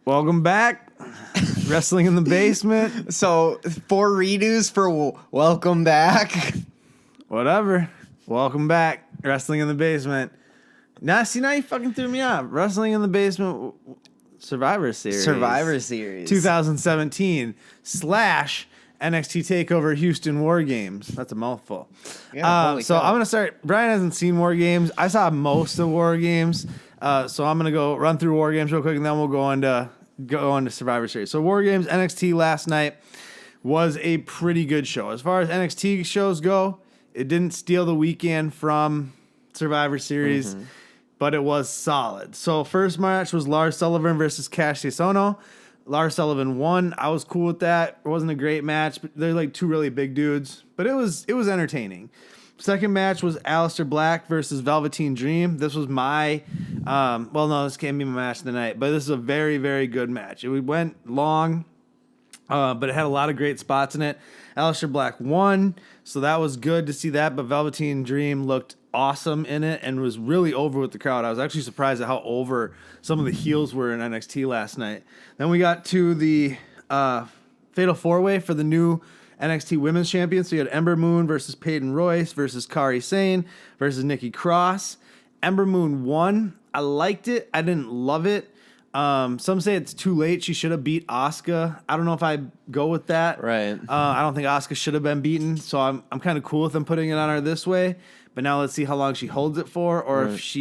Welcome back. Wrestling in the Basement. So, 4 redos for welcome back. Whatever. Welcome back. Wrestling in the Basement. Now you fucking threw me off. Wrestling in the Basement Survivor Series. 2017 / NXT Takeover Houston War Games. That's a mouthful. Yeah, so I'm going to start. Brian hasn't seen War Games. I saw most of War Games. So I'm going to go run through War Games real quick, and then we'll go into Survivor Series. So War Games NXT last night was a pretty good show. As far as NXT shows go, it didn't steal the weekend from Survivor Series, but it was solid. So first match was Lars Sullivan versus Cassius Ohno. Lars Sullivan won. I was cool with that. It wasn't a great match, but they're like two really big dudes. But it was entertaining. Second match was Aleister Black versus Velveteen Dream. This was this can't be my match of the night, but this is a very, very good match. It went long, but it had a lot of great spots in it. Aleister Black won, so that was good to see that, but Velveteen Dream looked awesome in it and was really over with the crowd. I was actually surprised at how over some of the heels were in NXT last night. Then we got to the Fatal 4-Way for the new NXT Women's Champions. So you had Ember Moon versus Peyton Royce versus Kairi Sane versus Nikki Cross. Ember Moon won. I liked it. I didn't love it. Some say it's too late. She should have beat Asuka. I don't know if I go with that. Right. I don't think Asuka should have been beaten. So I'm kind of cool with them putting it on her this way. But now let's see how long she holds it for, or if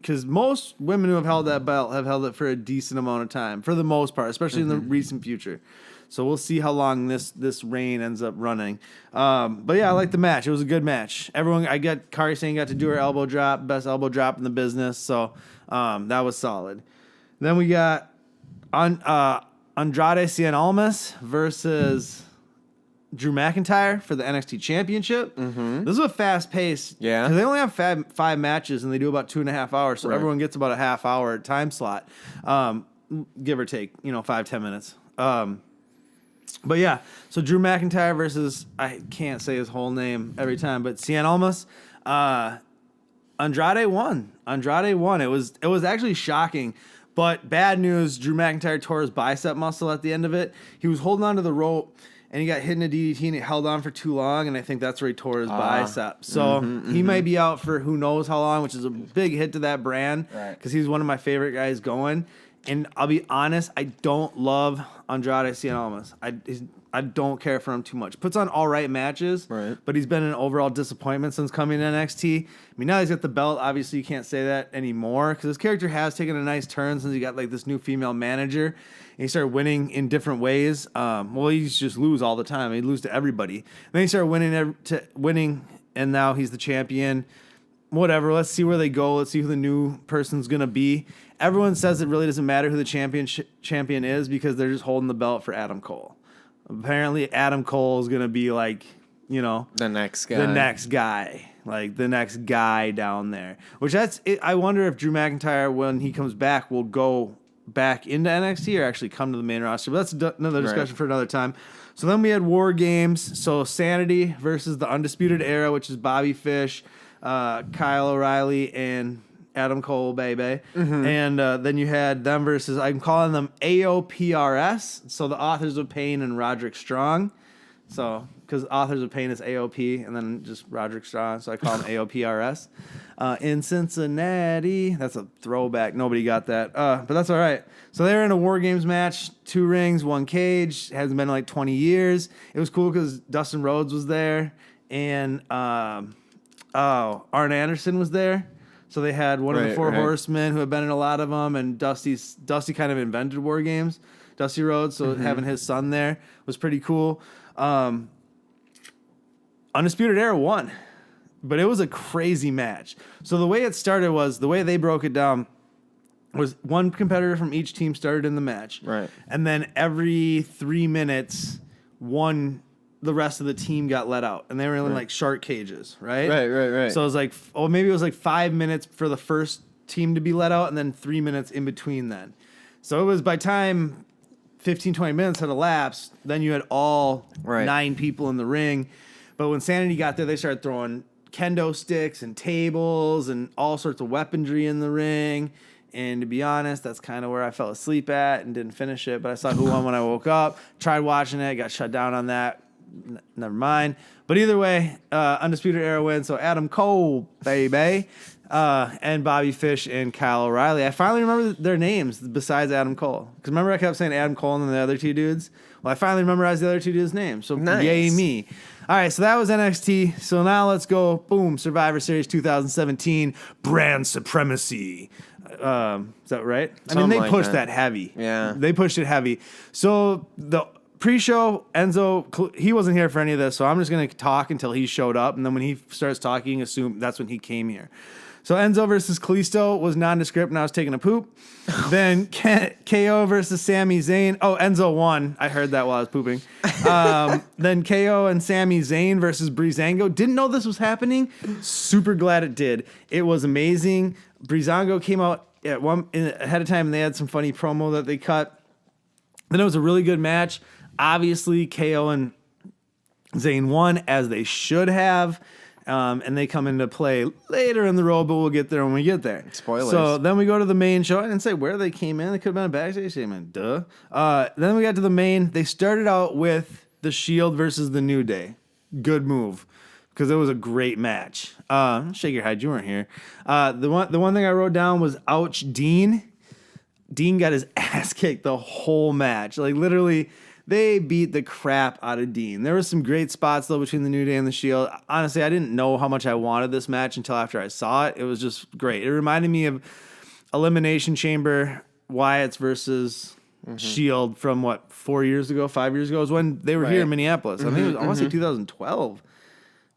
because most women who have held that belt have held it for a decent amount of time, for the most part, especially in the recent future. So we'll see how long this reign ends up running. But yeah, I like the match. It was a good match. Kairi Sane got to do her elbow drop, best elbow drop in the business. So that was solid. Then we got Andrade Cien Almas versus Drew McIntyre for the NXT Championship. This is a fast pace. Yeah. Because they only have 5 matches and they do about 2.5 hours. So everyone gets about a half hour time slot, give or take, 5-10 minutes. But yeah, so Drew McIntyre versus, I can't say his whole name every time, but Cien Almas. Andrade won. It was actually shocking. But bad news, Drew McIntyre tore his bicep muscle at the end of it. He was holding onto the rope, and he got hit in a DDT, and it held on for too long, and I think that's where he tore his bicep. So he might be out for who knows how long, which is a big hit to that brand, because he's one of my favorite guys going. And I'll be honest, I don't love Andrade Cien Almas. I don't care for him too much. Puts on all right matches, but he's been an overall disappointment since coming to NXT. I mean, now he's got the belt. Obviously, you can't say that anymore because his character has taken a nice turn since he got like this new female manager. And he started winning in different ways. He used to just lose all the time. He'd lose to everybody. Then he started winning, and now he's the champion. Whatever. Let's see where they go. Let's see who the new person's going to be. Everyone says it really doesn't matter who the champion is because they're just holding the belt for Adam Cole. Apparently, Adam Cole is going to be like, the next guy. Like the next guy down there. Which that's it. I wonder if Drew McIntyre, when he comes back, will go back into NXT or actually come to the main roster. But that's another discussion for another time. So then we had War Games. So Sanity versus the Undisputed Era, which is Bobby Fish, Kyle O'Reilly, and Adam Cole, baby. And then you had them versus, I'm calling them AOPRS. So the Authors of Pain and Roderick Strong. So, because Authors of Pain is AOP and then just Roderick Strong. So I call them AOPRS. In Cincinnati. That's a throwback. Nobody got that. But that's all right. So they were in a War Games match. 2 rings, 1 cage. It hasn't been like 20 years. It was cool because Dustin Rhodes was there. And Arn Anderson was there. So they had one of the 4 horsemen who had been in a lot of them, and Dusty kind of invented War Games, Dusty Rhodes. So having his son there was pretty cool. Undisputed Era won, but it was a crazy match. So the way it started was, the way they broke it down was one competitor from each team started in the match. Right. And then every 3 minutes, the rest of the team got let out, and they were in like shark cages, right? Right. So it was like, maybe it was like 5 minutes for the first team to be let out, and then 3 minutes in between then. So it was by time 15, 20 minutes had elapsed, then you had all 9 people in the ring. But when Sanity got there, they started throwing kendo sticks and tables and all sorts of weaponry in the ring. And to be honest, that's kind of where I fell asleep at and didn't finish it. But I saw who won when I woke up. Tried watching it, got shut down on that. Never mind. But either way, Undisputed Era wins. So Adam Cole, baby, and Bobby Fish and Kyle O'Reilly. I finally remember their names besides Adam Cole. Because remember I kept saying Adam Cole and then the other two dudes? Well, I finally memorized the other two dudes' names. So nice. Yay me. All right, so that was NXT. So now let's go, boom, Survivor Series 2017, Brand Supremacy. Is that right? I mean, they pushed that heavy. Yeah. They pushed it heavy. So the pre-show, Enzo, he wasn't here for any of this, so I'm just going to talk until he showed up, and then when he starts talking, assume that's when he came here. So Enzo versus Kalisto was nondescript, and I was taking a poop. Then KO versus Sami Zayn. Oh, Enzo won. I heard that while I was pooping. Then KO and Sami Zayn versus Breezango. Didn't know this was happening. Super glad it did. It was amazing. Breezango came out ahead of time, and they had some funny promo that they cut. Then it was a really good match. Obviously, KO and Zayn won, as they should have. And they come into play later in the road, but we'll get there when we get there. Spoilers. So then we go to the main show. I didn't say where they came in. They could have been a backstage segment. Duh. Then we got to the main. They started out with the Shield versus the New Day. Good move, because it was a great match. Shake your head. You weren't here. The one thing I wrote down was, ouch, Dean. Dean got his ass kicked the whole match. Like, literally, they beat the crap out of Dean. There was some great spots, though, between the New Day and the Shield. Honestly, I didn't know how much I wanted this match until after I saw it. It was just great. It reminded me of Elimination Chamber, Wyatt's versus Shield from, 5 years ago? It was when they were here in Minneapolis. I think it was, I want to say 2012.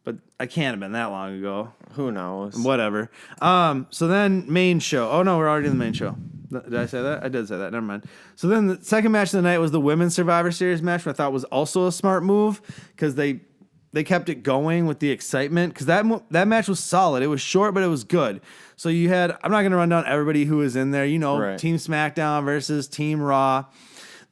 But I can't have been that long ago. Who knows? Whatever. So then main show. Oh, no, we're already in the main show. Did I say that? I did say that. Never mind. So then the second match of the night was the Women's Survivor Series match, which I thought was also a smart move, because they kept it going with the excitement, because that match was solid. It was short, but it was good. So you had, I'm not going to run down everybody who was in there. You know, right. Team SmackDown versus Team Raw.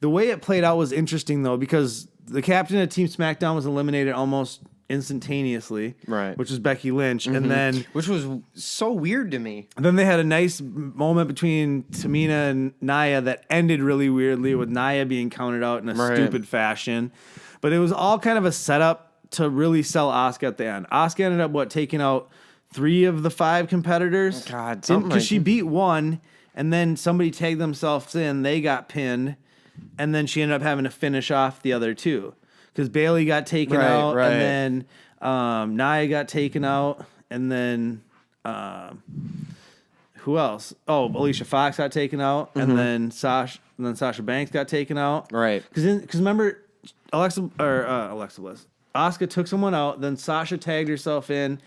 The way it played out was interesting, though, because the captain of Team SmackDown was eliminated almost instantaneously, right? Which was Becky Lynch, and then which was so weird to me. Then they had a nice moment between Tamina and Nia that ended really weirdly, with Nia being counted out in a stupid fashion. But it was all kind of a setup to really sell Asuka at the end. Asuka ended up taking out 3 of the 5 competitors. God, because she beat one, and then somebody tagged themselves in. They got pinned, and then she ended up having to finish off the other 2. Because Bayley got taken out, and then Nia got taken out, and then who else? Oh, Alicia Fox got taken out, and then Sasha Banks got taken out. Right. Because remember, Alexa Bliss, Asuka took someone out, then Sasha tagged herself in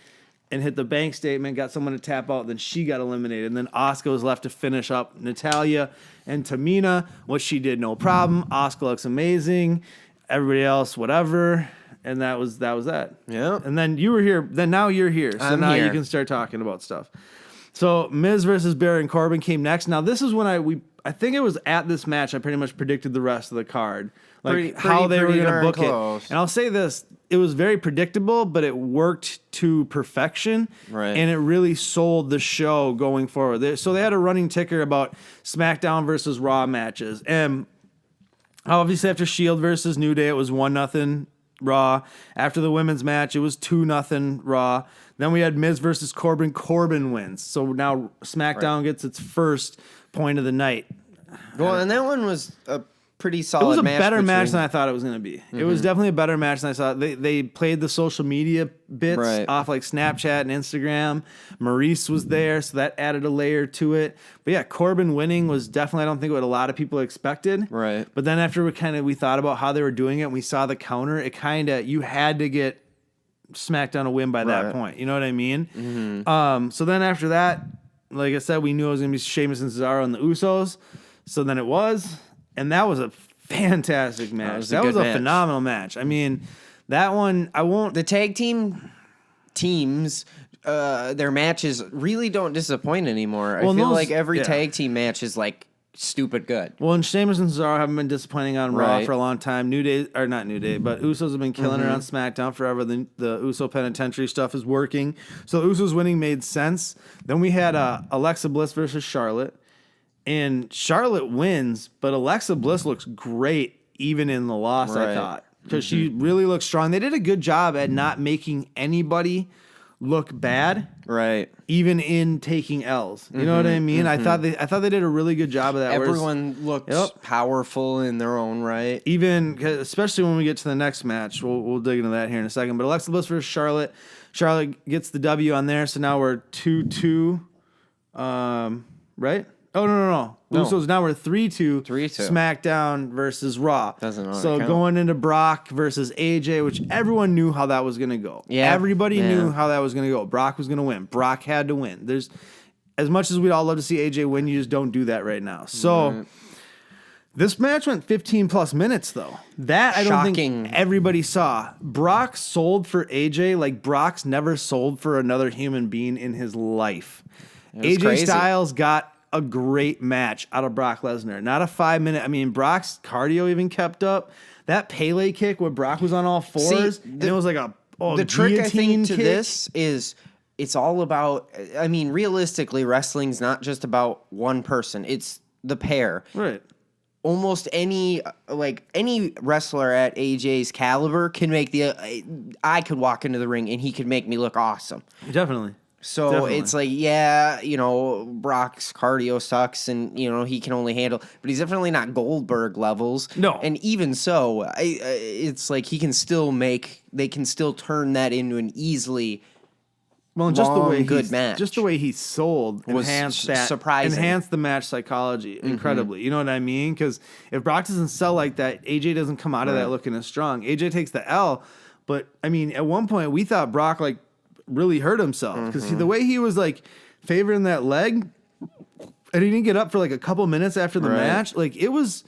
and hit the bank statement, got someone to tap out, then she got eliminated, and then Asuka was left to finish up Natalya and Tamina, which she did no problem. Asuka looks amazing. Everybody else, whatever, and that was that. Yeah. And then you were here. Then now you're here. So I'm now here. you can start talking about stuff. So Miz versus Baron Corbin came next. Now this is when I think it was at this match I pretty much predicted the rest of the card, like how they were going to book it. And I'll say this: it was very predictable, but it worked to perfection, right? And it really sold the show going forward. So they had a running ticker about SmackDown versus Raw matches, and obviously, after Shield versus New Day, it was 1-0 Raw. After the women's match, it was 2-0 Raw. Then we had Miz versus Corbin. Corbin wins. So now SmackDown gets its first point of the night. Well, and that one was a pretty solid match. It was a better match than I thought it was going to be. It was definitely a better match than I thought. They played the social media bits off like Snapchat and Instagram. Maurice was there, so that added a layer to it. But yeah, Corbin winning was definitely, I don't think, what a lot of people expected. Right. But then after we thought about how they were doing it and we saw the counter, it kind of, you had to get SmackDown a win by that point. You know what I mean? So then after that, like I said, we knew it was going to be Sheamus and Cesaro and the Usos. So then it was. And that was a fantastic match. That was a phenomenal match. I mean, that one, the tag teams, their matches really don't disappoint anymore. Well, I feel like every tag team match is like stupid good. Well, and Sheamus and Cesaro haven't been disappointing on Raw for a long time. Not New Day, but Usos have been killing it on SmackDown forever. The Uso Penitentiary stuff is working. So the Usos winning made sense. Then we had Alexa Bliss versus Charlotte. and Charlotte wins, but Alexa Bliss looks great even in the loss, I thought. Because she really looks strong. They did a good job at not making anybody look bad. Right. Even in taking L's. You know what I mean? I thought they did a really good job of that. Everyone looked powerful in their own right. Even, especially when we get to the next match. We'll dig into that here in a second. But Alexa Bliss versus Charlotte. Charlotte gets the W on there, so now we're 2-2. Right? Oh, no. So now we're 3-2. 3-2. SmackDown versus Raw. Doesn't really So count. going into Brock versus AJ, which everyone knew how that was going to go. Yeah. Everybody knew how that was going to go. Brock was going to win. Brock had to win. There's, as much as we'd all love to see AJ win, you just don't do that right now. So this match went 15 plus minutes, though. That I don't think everybody saw. Brock sold for AJ like Brock's never sold for another human being in his life. AJ crazy. Styles got a great match out of Brock Lesnar. Not a 5 minute. I mean, Brock's cardio even kept up. That Pele kick where Brock was on all fours, and it was like the trick I think to kick. this is it's all about. I mean, realistically, wrestling's not just about one person. It's the pair. Right. Almost any wrestler at AJ's caliber can make I could walk into the ring and he could make me look awesome. Definitely. So it's like, Brock's cardio sucks and, he can only handle, but he's definitely not Goldberg levels. No. And even so, it's like they can still turn that into an easily just the way good match. Just the way he sold was surprising. Enhanced the match psychology incredibly. You know what I mean? Because if Brock doesn't sell like that, AJ doesn't come out of that looking as strong. AJ takes the L, but I mean, at one point we thought Brock really hurt himself because the way he was favoring that leg, and he didn't get up for a couple minutes after the match. It was.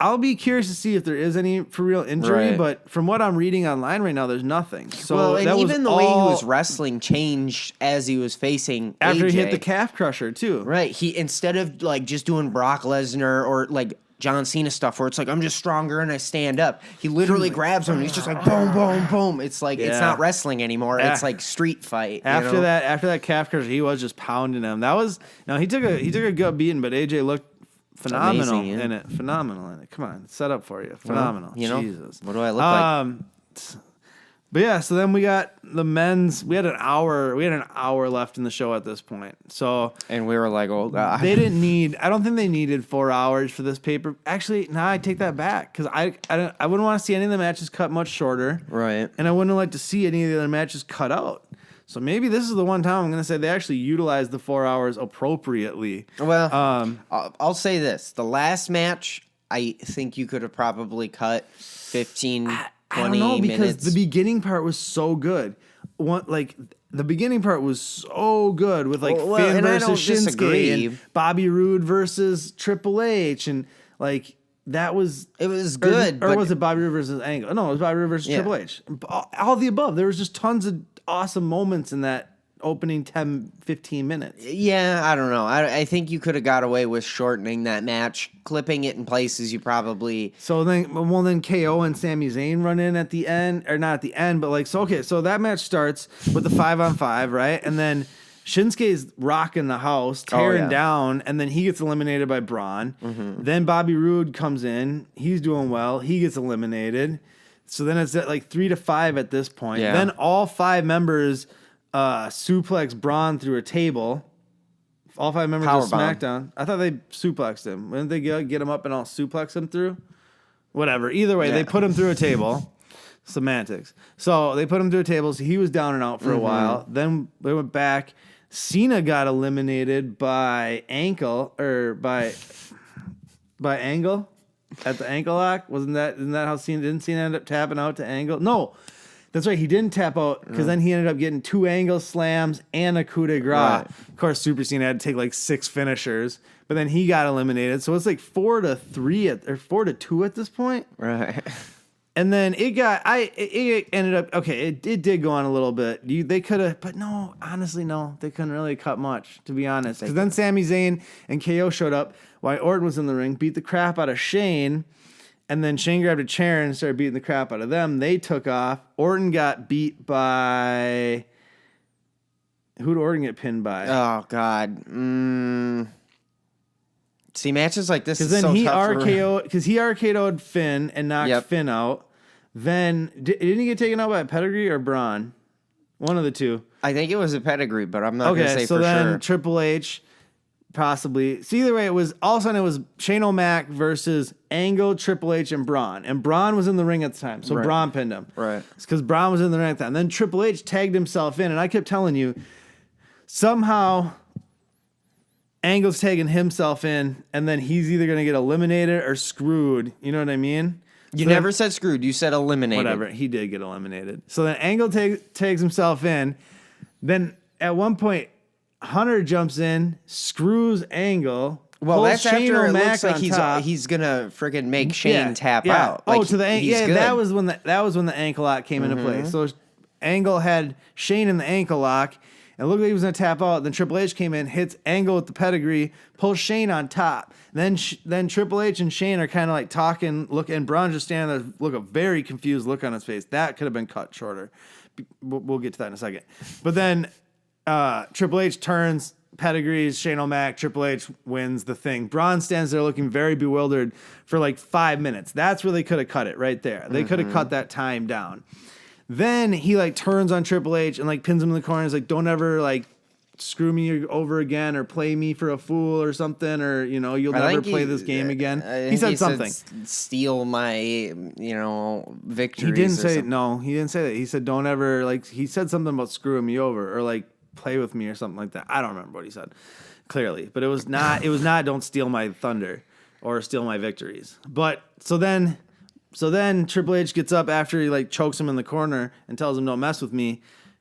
I'll be curious to see if there is any for real injury, but from what I'm reading online right now, there's nothing. So even the way he was wrestling changed as he was facing after AJ. He hit the calf crusher too. Right. He instead of just doing Brock Lesnar or John Cena stuff where it's I'm just stronger and I stand up. He literally grabs him and he's just boom, boom, boom. It's it's not wrestling anymore. It's street fight. After that calf crusher, he was just pounding him. That was he took a gut beating, but AJ looked phenomenal in it. Phenomenal in it. Come on, set up for you. Phenomenal. Jesus. What do I look like? But yeah, so then we got the men's. We had an hour left in the show at this point. So and we were like, oh god, they didn't need. I don't think they needed 4 hours for this paper. Actually, I take that back because I wouldn't want to see any of the matches cut much shorter. Right. And I wouldn't like to see any of the other matches cut out. So maybe this is the one time I'm going to say they actually utilized the 4 hours appropriately. Well, I'll say this: the last match, I think you could have probably cut 15. 20 I don't know because minutes. the beginning part was so good. The beginning part was so good with Finn versus Shinsuke and Bobby Roode versus Triple H and that was it was good. Or was it Bobby Roode versus Angle? No, it was Bobby Roode versus Triple H. All the above. There was just tons of awesome moments in that opening 10, 15 minutes. Yeah, I don't know. I think you could have got away with shortening that match, clipping it in places you probably... So then KO and Sami Zayn run in at the end, or not at the end, but so that match starts with the 5-on-5, right? And then Shinsuke's rocking the house, tearing down, and then he gets eliminated by Braun. Mm-hmm. Then Bobby Roode comes in. He's doing well. He gets eliminated. So then it's at 3-5 at this point. Yeah. Then all 5 members... suplex Braun through a table. All 5 members of SmackDown. I thought they suplexed him. Didn't they get him up and all suplex him through? Whatever. Either way, they put him through a table. Semantics. So they put him through a table. So he was down and out for a while. Then they went back. Cena got eliminated by Angle at the ankle lock. Isn't that how didn't Cena end up tapping out to Angle? No. That's right. He didn't tap out because then he ended up getting 2 angle slams and a coup de grace. Right. Of course, Super Cena had to take 6 finishers, but then he got eliminated. So it's 4-3 or 4-2 at this point. Right. And then it ended up okay. It did go on a little bit. They could have, but no. Honestly, no. They couldn't really cut much, to be honest. Because then Sami Zayn and KO showed up while Orton was in the ring, beat the crap out of Shane. And then Shane grabbed a chair and started beating the crap out of them. They took off. Orton got beat by... Who did Orton get pinned by? Oh, God. See, matches like this because is then so he tough RKO'd Finn and knocked Finn out. Then didn't he get taken out by Pedigree or Braun? One of the two. I think it was a Pedigree, but I'm not going to say so for then sure. Triple H, possibly. So either way, it was all of a sudden it was Shane O'Mac versus Angle, Triple H, and Braun. And Braun was in the ring at the time, so Braun pinned him. Right. It's because Braun was in the ring at the time. Then Triple H tagged himself in, and I kept telling you, somehow Angle's tagging himself in, and then he's either going to get eliminated or screwed. You know what I mean? You never said screwed. You said eliminated. Whatever. He did get eliminated. So then Angle tags himself in. Then at one point, Hunter jumps in, screws Angle. Well, that's Shane after O'Mac it looks like he's gonna freaking make Shane tap out. Like, to the ankle. Yeah, that was when the ankle lock came into play. So Angle had Shane in the ankle lock. It looked like he was going to tap out. Then Triple H came in, hits Angle with the pedigree, pulls Shane on top. Then Triple H and Shane are kind of like talking, and Braun just standing there, a very confused look on his face. That could have been cut shorter. We'll get to that in a second. But then Triple H turns, pedigrees Shane O'Mac. Triple H wins the thing. Braun stands there looking very bewildered for like 5 minutes. That's where they could have cut it right there. They could have cut that time down. Then he like turns on Triple H and like pins him in the corner. He's like, "Don't ever like screw me over again or play me for a fool or something, or you'll never play this game again." He said something. Steal my victories. He didn't say no. He didn't say that. He said, "Don't ever like." He said something about screwing me over or like play with me or something like that. I don't remember what he said clearly, but it was not. It was not. Don't steal my thunder or steal my victories. But so then Triple H gets up after he like chokes him in the corner and tells him, "Don't mess with me."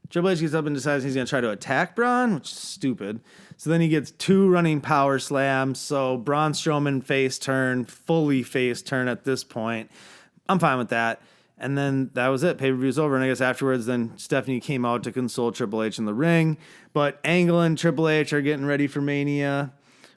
Triple H gets up and decides he's going to try to attack Braun, which is stupid. So then he gets 2 running power slams. So Braun Strowman fully face turn at this point. I'm fine with that. And then that was it. Pay-per-view's over. And I guess afterwards, then Stephanie came out to console Triple H in the ring. But Angle and Triple H are getting ready for Mania.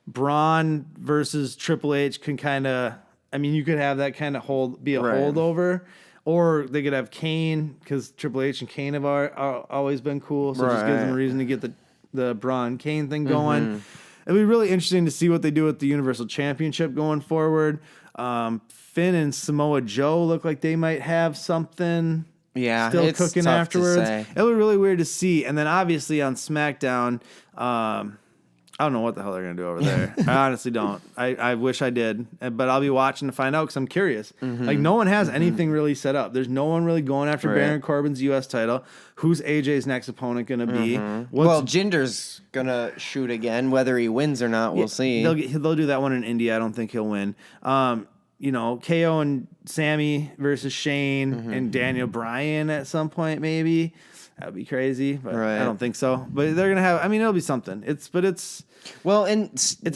Braun versus Triple H can kind of... I mean, you could have that kind of holdover, or they could have Kane because Triple H and Kane have always been cool, so it just gives them a reason to get the Braun Kane thing going. It'll be really interesting to see what they do with the Universal Championship going forward. Finn and Samoa Joe look like they might have something still cooking afterwards. It'll be really weird to see. And then obviously on SmackDown, I don't know what the hell they're going to do over there. I honestly don't. I wish I did, but I'll be watching to find out because I'm curious. Like, no one has anything really set up. There's no one really going after Baron Corbin's U.S. title. Who's AJ's next opponent going to be? Well, Jinder's going to shoot again. Whether he wins or not, we'll see. They'll do that one in India. I don't think he'll win. KO and Sammy versus Shane and Daniel Bryan at some point, maybe. That would be crazy, but I don't think so. But they're gonna have. I mean, it'll be something. It's a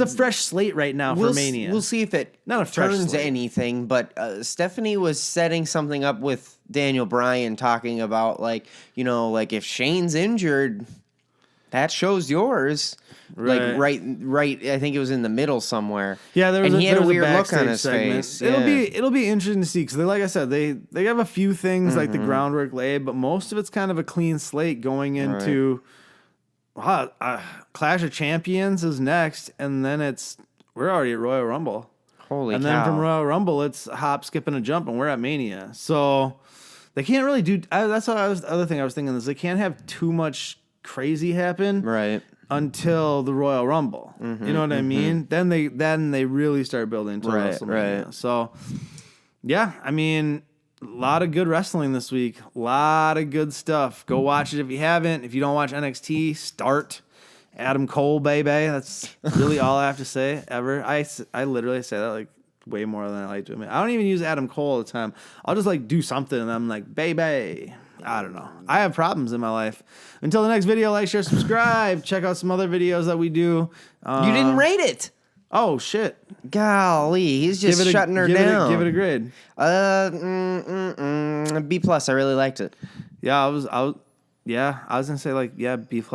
fresh slate right now for Mania. We'll see if it turns anything. But Stephanie was setting something up with Daniel Bryan, talking about like if Shane's injured, that show's yours. Like right. I think it was in the middle somewhere. Yeah, he had a weird look on his face. It'll be interesting to see because like I said, they have a few things like the groundwork laid, but most of it's kind of a clean slate going into. Clash of Champions is next, and then we're already at Royal Rumble. Holy cow! And then from Royal Rumble, it's a hop, skip, and a jump, and we're at Mania. So they can't really do. That's the other thing I was thinking is they can't have too much crazy happen, until the Royal Rumble. You know what I mean? Then they really start building to WrestleMania. So yeah, I mean, a lot of good wrestling this week. A lot of good stuff. Go watch it if you haven't. If you don't watch NXT, start Adam Cole, baby. That's really all I have to say ever. I literally say that like way more than I like to admit. I don't even use Adam Cole all the time. I'll just like do something and I'm like, baby. I don't know. I have problems in my life. Until the next video, like, share, subscribe. Check out some other videos that we do. You didn't rate it. Oh, shit. Golly, he's just shutting her down. Give it a grade. B+. I really liked it. Yeah, I was gonna say like B+, A-. Yeah, B+. No,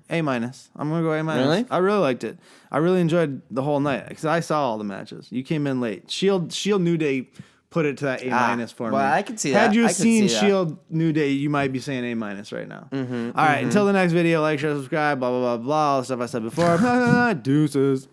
A-. I'm gonna go A-. Really? I really liked it. I really enjoyed the whole night because I saw all the matches. You came in late. Shield New Day put it to that A- for me. Well, I can see that. Had you I could seen see that. Shield New Day, you might be saying A- right now. All right, until the next video, like, share, subscribe, blah, blah, blah, blah, all the stuff I said before. Deuces.